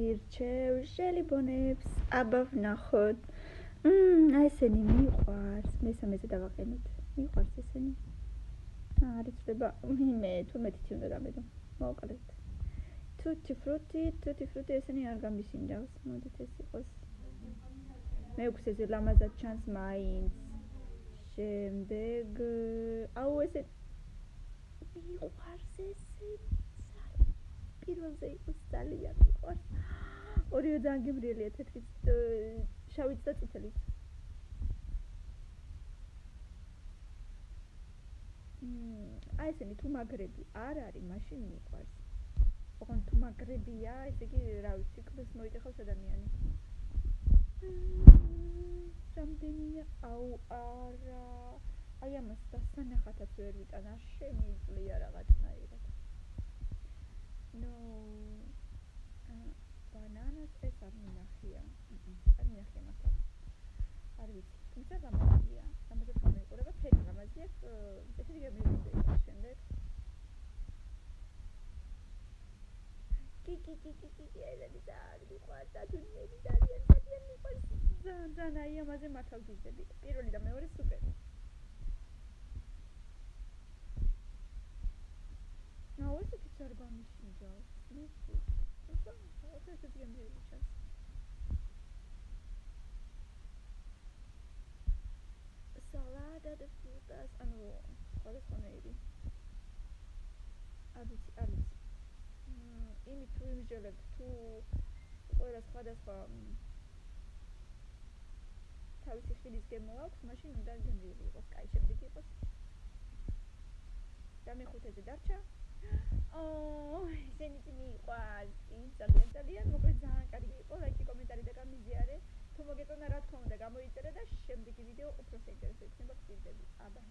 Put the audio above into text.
მოგირჩევ შელიბონებს აბა ვნახოთ აი ესენი მიყვარს მესამეზე დავაყენოთ მიყვარს ესენი არის ხდება მე თურმეტი უნდა დამედო მოკლედ tutti frutti ესენი არ გამისინჯავს მოდით ეს იყოს მეექვსეზე ლამაზად ჩანს მაინც შემდეგ აუ ესე მიყვარს ესე პირველზე იყოს ძალიან მიყვარს ორივე ძალიან გემრიელია თეთრიც შავიც და წითელიც აი ესენი თუ მაგრები არ არის მაშინ მიყვარს ოღონდ თუ მაგრებია ესე იგი რა ვიცი კლს მოიტეხავს ადამიანი რამდენია აუ არა აი ამას დასანახათაც ვერ ვიტან არ შემიძლია რაღაცნაირად no ბანანას ეს არ მინახია მართლა არ ვიცი თუმცა ლამაზია ლამაზად გამოიყურება ფერი ლამაზია ესეთი გემრიელი უნდა იყოს შემდეგ კი ესეთი ძალიან მიყვარს დათუნიები ძალიან მიყვარს ძალიან აი ამაზე მართალ გიზდები პირველი და მეორე სუპერ აუ ესეთიც არ გამისინჯავს მეთქი ესეთი გემრიელი ჩანს salada de frutas ანუ სხვადასხვანაირი არ ვიცი იმით თუ იმსჯელებთ თუ ყველა სხვადასხვა თავისი ხილის გემო აქვს მაშინ უნდა გემრიელი იყოს კაი შემდეგი იყოს და მეხუთეზე დარჩა ესენიც მიყვარს ძალიან მოკლედ ძალიან კარგი იყო ლაიქი კომენტარი და გამიზიარე თუ მოგეწონა რა თქმა უნდა გამოიწერე და შემდეგი ვიდეო უფრო საინტერესო იქნება გწირდები აბა